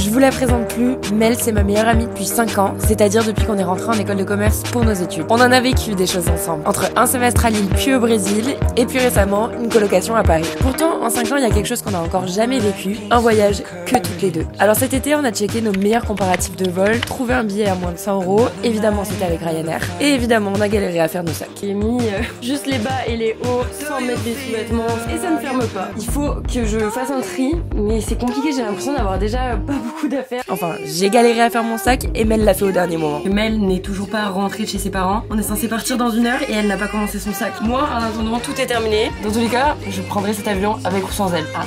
Je vous la présente plus, Mel c'est ma meilleure amie depuis 5 ans, c'est-à-dire depuis qu'on est rentré en école de commerce pour nos études. On en a vécu des choses ensemble, entre un semestre à Lille puis au Brésil, et puis récemment une colocation à Paris. Pourtant, en 5 ans, il y a quelque chose qu'on n'a encore jamais vécu, un voyage que toutes les deux. Alors cet été, on a checké nos meilleurs comparatifs de vol, trouvé un billet à moins de 100 €, évidemment c'était avec Ryanair, et évidemment on a galéré à faire nos sacs. J'ai mis juste les bas et les hauts sans mettre des sous-vêtements, et ça ne ferme pas. Il faut que je fasse un tri, mais c'est compliqué, j'ai l'impression d'avoir déjà pas beaucoup d'affaires. Enfin, j'ai galéré à faire mon sac et Mel l'a fait au dernier moment. Mel n'est toujours pas rentrée de chez ses parents. On est censé partir dans 1 heure et elle n'a pas commencé son sac. Moi, en attendant, tout est terminé. Dans tous les cas, je prendrai cet avion avec ou sans elle. Ah,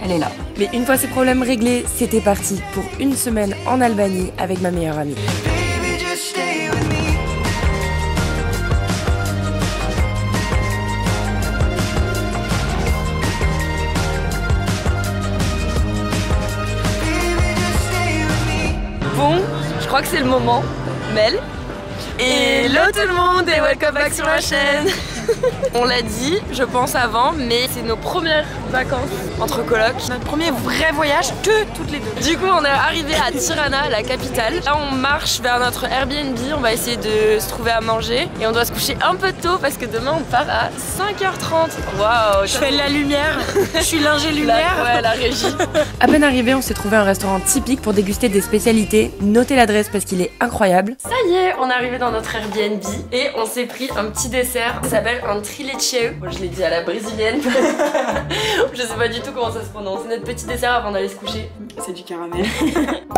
elle est là. Mais une fois ces problèmes réglés, c'était parti pour une semaine en Albanie avec ma meilleure amie. Bon, je crois que c'est le moment. Mel. Hello tout le monde et welcome back sur la chaîne. On l'a dit, je pense avant, mais c'est nos premières vacances entre colocs. Notre premier vrai voyage que toutes les deux. Du coup, on est arrivé à Tirana, la capitale. Là, on marche vers notre Airbnb. On va essayer de se trouver à manger. Et on doit se coucher un peu tôt parce que demain, on part à 5h30. Waouh! Je fais de la lumière. Je suis l'ingé lumière. Ouais, la régie. À peine arrivé, on s'est trouvé un restaurant typique pour déguster des spécialités. Notez l'adresse parce qu'il est incroyable. Ça y est, on est arrivé dans notre Airbnb et on s'est pris un petit dessert. Ça s'appelle un trileche. Moi, je l'ai dit à la brésilienne. Je sais pas du tout comment ça se prononce. C'est notre petit dessert avant d'aller se coucher. C'est du caramel.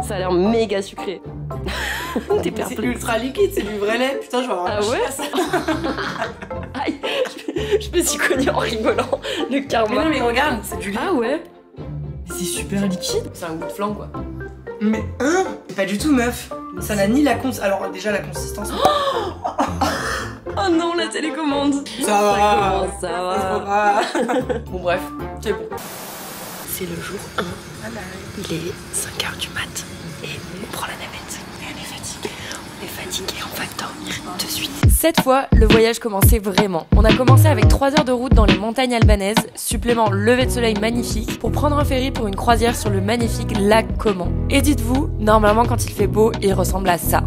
Ça a l'air méga sucré. T'es perplexe. C'est ultra liquide, c'est du vrai lait. Putain, je vais avoir ah ouais. Aïe, je me suis cognée en rigolant. Le karma. Mais non, mais regarde, c'est du lait. Ah ouais. C'est super liquide. C'est un goût de flan quoi. Mais pas du tout, meuf. Ça n'a ni la consistance. Alors déjà la consistance. Oh non, la télécommande. Ça va. Ça va. Bon bref, c'est bon. C'est le jour 1. Il est 5h du mat et on prend la navette. Et on est fatigué. On est fatigué, on va dormir de suite. Cette fois, le voyage commençait vraiment. On a commencé avec 3 heures de route dans les montagnes albanaises, supplément lever de soleil magnifique, pour prendre un ferry pour une croisière sur le magnifique lac Como. Et dites-vous, normalement quand il fait beau, il ressemble à ça.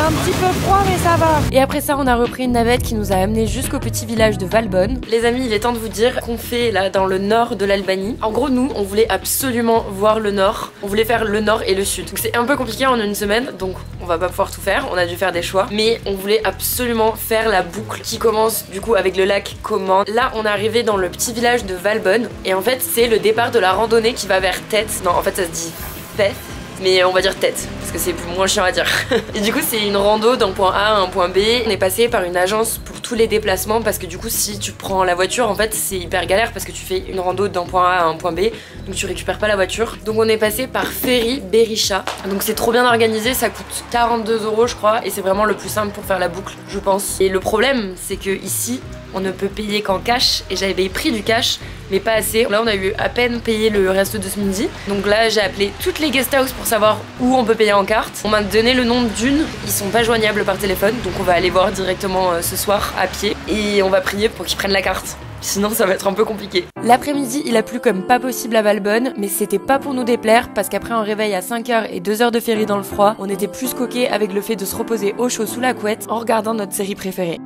Un petit peu froid mais ça va. Et après ça on a repris une navette qui nous a amené jusqu'au petit village de Valbonne. Les amis, il est temps de vous dire qu'on fait là dans le nord de l'Albanie. En gros nous on voulait absolument voir le nord. On voulait faire le nord et le sud. Donc c'est un peu compliqué en une semaine, donc on va pas pouvoir tout faire, on a dû faire des choix. Mais on voulait absolument faire la boucle qui commence du coup avec le lac Como. Là on est arrivé dans le petit village de Valbonne. Et en fait c'est le départ de la randonnée qui va vers Tête. Non en fait ça se dit Fès, mais on va dire Tête parce que c'est moins chiant à dire. Et du coup c'est une rando d'un point A à un point B. On est passé par une agence pour tous les déplacements parce que du coup si tu prends la voiture en fait c'est hyper galère parce que tu fais une rando d'un point A à un point B donc tu récupères pas la voiture. Donc on est passé par Ferry Berisha. Donc c'est trop bien organisé, ça coûte 42 € je crois et c'est vraiment le plus simple pour faire la boucle je pense. Et le problème c'est que ici on ne peut payer qu'en cash et j'avais pris du cash mais pas assez. Là on a eu à peine payé le reste de ce midi. Donc là j'ai appelé toutes les guest houses pour savoir où on peut payer en carte. On m'a donné le nom d'une, ils sont pas joignables par téléphone donc on va aller voir directement ce soir à pied et on va prier pour qu'ils prennent la carte. Sinon ça va être un peu compliqué. L'après-midi il a plu comme pas possible à Valbonne, mais c'était pas pour nous déplaire parce qu'après un réveil à 5h et 2 heures de ferry dans le froid, on était plus coqués avec le fait de se reposer au chaud sous la couette en regardant notre série préférée.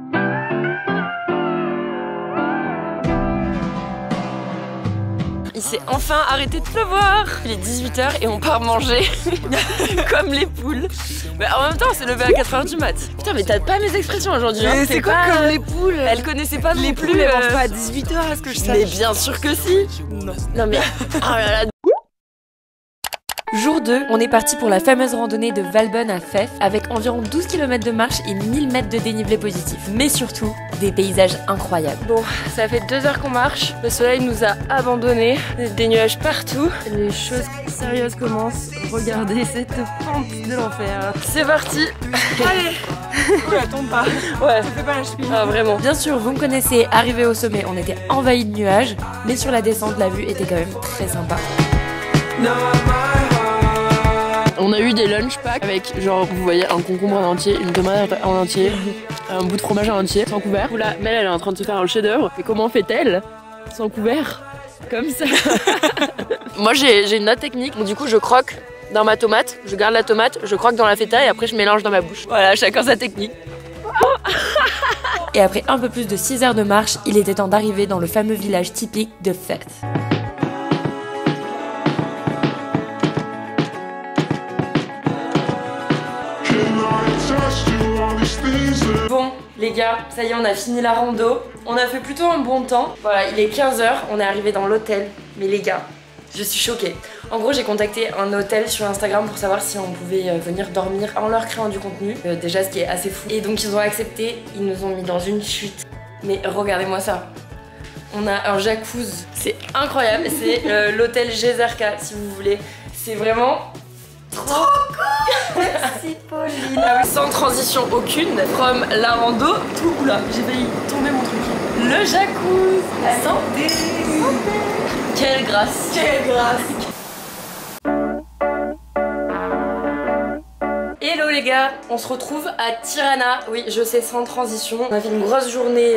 Il s'est enfin arrêté de pleuvoir. Il est 18h et on part manger comme les poules. Mais en même temps, on s'est levé à 4h du mat. Putain, mais t'as pas mes expressions aujourd'hui. Hein. C'est quoi comme les poules? Elle connaissait pas les non poules, plus. elles mangent pas à 18h, est-ce que je sais? Mais bien sûr que si. Non mais oh là là. Jour 2, on est parti pour la fameuse randonnée de Valbonne à Fès avec environ 12 km de marche et 1000 mètres de dénivelé positif. Mais surtout, des paysages incroyables. Bon, ça fait 2 heures qu'on marche, le soleil nous a abandonnés, des nuages partout. Les choses sérieuses commencent. Regardez cette pente de l'enfer. C'est parti. Allez. Oula, tombe pas. Ouais. Ça fait pas la cheville. Ah vraiment. Bien sûr, vous me connaissez, arrivé au sommet, on était envahi de nuages, mais sur la descente, la vue était quand même très sympa. On a eu des lunch packs avec genre vous voyez un concombre en entier, une tomate en entier, un bout de fromage en entier, sans couvert. Là, Mel elle est en train de se faire un chef-d'œuvre. Mais comment fait-elle sans couvert? Comme ça. Moi j'ai une autre technique. Donc, du coup je croque dans ma tomate, je garde la tomate, je croque dans la feta et après je mélange dans ma bouche. Voilà, chacun sa technique. Et après un peu plus de 6 heures de marche, il était temps d'arriver dans le fameux village typique de Feth. Bon les gars, ça y est on a fini la rando. On a fait plutôt un bon temps. Voilà, il est 15 h, on est arrivé dans l'hôtel. Mais les gars, je suis choquée. En gros, j'ai contacté un hôtel sur Instagram pour savoir si on pouvait venir dormir en leur créant du contenu. Déjà, ce qui est assez fou. Et donc, ils ont accepté. Ils nous ont mis dans une chute. Mais regardez-moi ça. On a un jacuzzi. C'est incroyable. C'est l'hôtel Gezerka, si vous voulez. C'est vraiment trop cool. Merci Pauline. Ah oui, sans transition aucune. From la rando, tout. Oula, j'ai failli tomber mon truc. Le jacuzzi. Santé. Santé. Quelle grâce. Quelle grâce. Hello les gars, on se retrouve à Tirana. Oui, je sais, sans transition. On a fait une grosse journée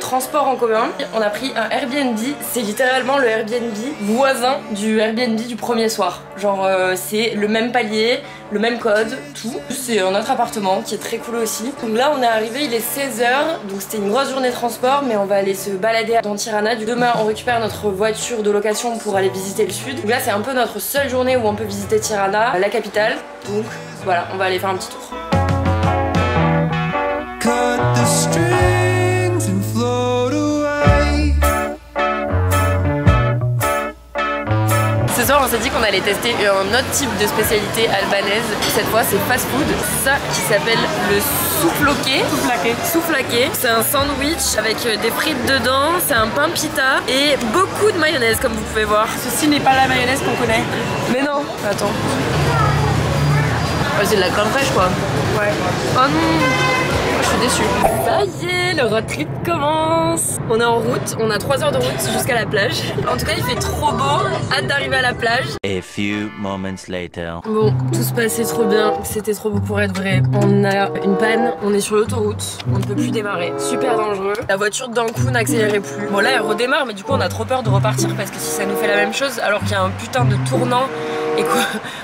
transport en commun. On a pris un Airbnb. C'est littéralement le Airbnb voisin du Airbnb du premier soir. Genre c'est le même palier, le même code, tout. C'est un autre appartement qui est très cool aussi. Donc là on est arrivé, il est 16 h. Donc c'était une grosse journée de transport, mais on va aller se balader dans Tirana. Demain on récupère notre voiture de location pour aller visiter le sud. Donc là c'est un peu notre seule journée où on peut visiter Tirana, la capitale. Donc voilà, on va aller faire un petit tour. Ce soir on s'est dit qu'on allait tester un autre type de spécialité albanaise. Cette fois c'est fast food. C'est ça qui s'appelle le souflaké. Souflaké. C'est un sandwich avec des frites dedans. C'est un pain pita et beaucoup de mayonnaise comme vous pouvez voir. Ceci n'est pas la mayonnaise qu'on connaît. Mais non. Attends. Ouais, c'est de la crème fraîche quoi. Ouais. Oh non, je suis déçue. Ça y est, le road trip commence. On est en route, on a 3 heures de route jusqu'à la plage. En tout cas, il fait trop beau. Hâte d'arriver à la plage. A few moments later. Bon, tout se passait trop bien. C'était trop beau pour être vrai. On a une panne, on est sur l'autoroute. On ne peut plus démarrer. Super dangereux. La voiture d'un coup n'accélérait plus. Bon là, elle redémarre, mais du coup, on a trop peur de repartir parce que si ça nous fait la même chose, alors qu'il y a un putain de tournant et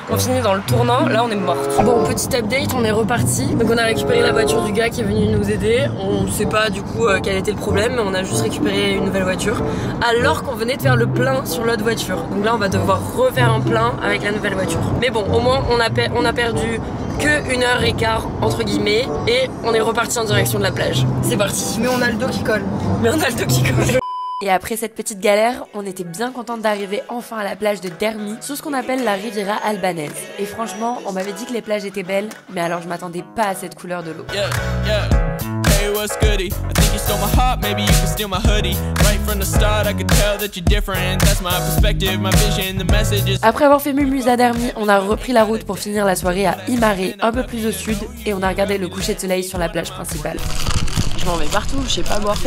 qu'on finit dans le tournant, là on est morte. Bon, petit update, on est reparti. Donc on a récupéré la voiture du gars qui est venu nous aider. On sait pas du coup quel était le problème, mais on a juste récupéré une nouvelle voiture alors qu'on venait de faire le plein sur l'autre voiture. Donc là on va devoir refaire un plein avec la nouvelle voiture. Mais bon, au moins on a perdu que 1h15 entre guillemets et on est reparti en direction de la plage. C'est parti. Mais on a le dos qui colle. Et après cette petite galère, on était bien contente d'arriver enfin à la plage de Dermi, sur ce qu'on appelle la Riviera albanaise. Et franchement, on m'avait dit que les plages étaient belles, mais alors je m'attendais pas à cette couleur de l'eau. Après avoir fait mumuse à Dermi, on a repris la route pour finir la soirée à Imare, un peu plus au sud, et on a regardé le coucher de soleil sur la plage principale. Je m'en vais partout, je sais pas boire.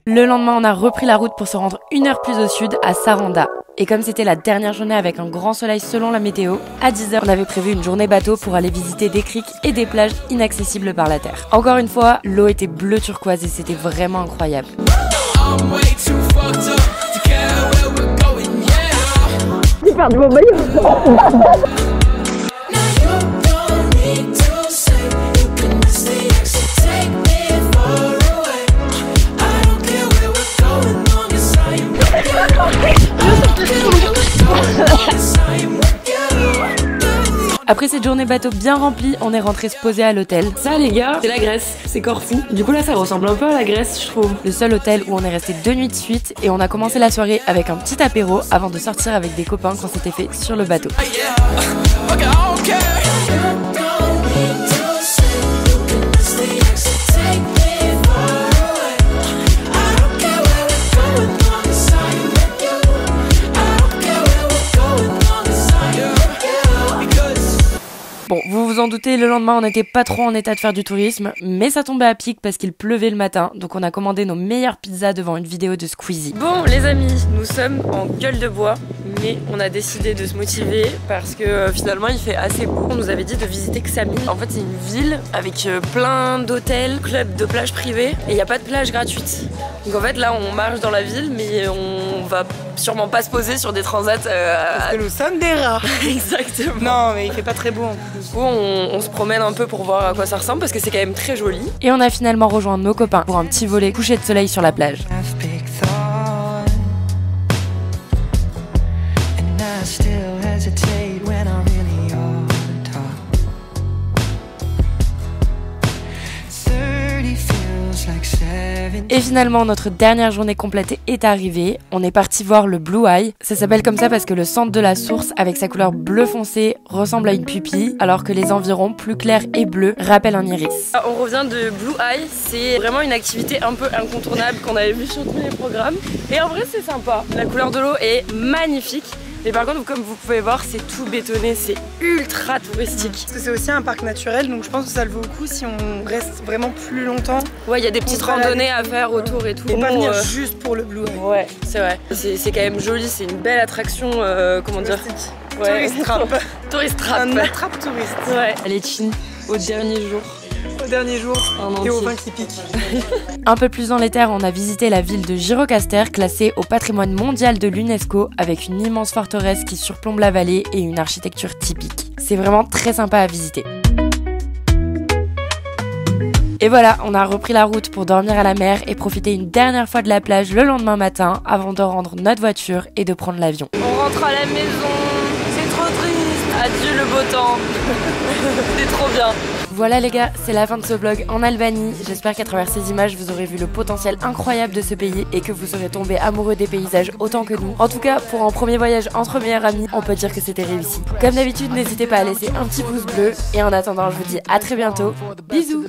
Le lendemain, on a repris la route pour se rendre 1 heure plus au sud à Saranda. Et comme c'était la dernière journée avec un grand soleil selon la météo, à 10 h, on avait prévu une journée bateau pour aller visiter des criques et des plages inaccessibles par la terre. Encore une fois, l'eau était bleu turquoise et c'était vraiment incroyable. Super du bon maillot. Après cette journée bateau bien remplie, on est rentré se poser à l'hôtel. Ça les gars, c'est la Grèce, c'est Corfou. Du coup là ça ressemble un peu à la Grèce je trouve. Le seul hôtel où on est resté 2 nuits de suite et on a commencé la soirée avec un petit apéro avant de sortir avec des copains qu'on s'était fait sur le bateau. Bon, vous vous en doutez, le lendemain on n'était pas trop en état de faire du tourisme, mais ça tombait à pic parce qu'il pleuvait le matin, donc on a commandé nos meilleures pizzas devant une vidéo de Squeezie. Bon les amis, nous sommes en gueule de bois, mais on a décidé de se motiver parce que finalement il fait assez beau. On nous avait dit de visiter Ksamil. En fait c'est une ville avec plein d'hôtels, clubs de plages privées, et il n'y a pas de plage gratuite. Donc en fait là on marche dans la ville, mais on va sûrement pas se poser sur des transats. Parce que nous sommes des rats. Exactement. Non mais il fait pas très beau en plus. Du coup, on se promène un peu pour voir à quoi ça ressemble parce que c'est quand même très joli. Et on a finalement rejoint nos copains pour un petit volet coucher de soleil sur la plage. Et finalement, notre dernière journée complète est arrivée. On est parti voir le Blue Eye. Ça s'appelle comme ça parce que le centre de la source, avec sa couleur bleu foncé, ressemble à une pupille, alors que les environs, plus clairs et bleus, rappellent un iris. On revient de Blue Eye. C'est vraiment une activité un peu incontournable qu'on avait vu sur tous les programmes. Et en vrai, c'est sympa. La couleur de l'eau est magnifique. Mais par contre, comme vous pouvez voir, c'est tout bétonné, c'est ultra touristique. Parce que c'est aussi un parc naturel, donc je pense que ça le vaut le coup si on reste vraiment plus longtemps. Ouais, il y a des petites randonnées à faire autour et tout. Et pas venir juste pour le Blue Eye. Ouais, c'est vrai. C'est quand même joli, c'est une belle attraction, comment dire. Ouais. Tourist trap. Tourist trap. Un attrape touriste. Ouais. Allez, chin, au dernier jour. Au dernier jour, et au vin qui pique. Un peu plus dans les terres, on a visité la ville de Gjirokastër, classée au patrimoine mondial de l'UNESCO, avec une immense forteresse qui surplombe la vallée et une architecture typique. C'est vraiment très sympa à visiter. Et voilà, on a repris la route pour dormir à la mer et profiter une dernière fois de la plage le lendemain matin avant de rendre notre voiture et de prendre l'avion. On rentre à la maison, c'est trop triste. Adieu le beau temps. C'est trop bien. Voilà les gars, c'est la fin de ce vlog en Albanie. J'espère qu'à travers ces images, vous aurez vu le potentiel incroyable de ce pays et que vous serez tombés amoureux des paysages autant que nous. En tout cas, pour un premier voyage entre meilleurs amis, on peut dire que c'était réussi. Comme d'habitude, n'hésitez pas à laisser un petit pouce bleu. Et en attendant, je vous dis à très bientôt. Bisous.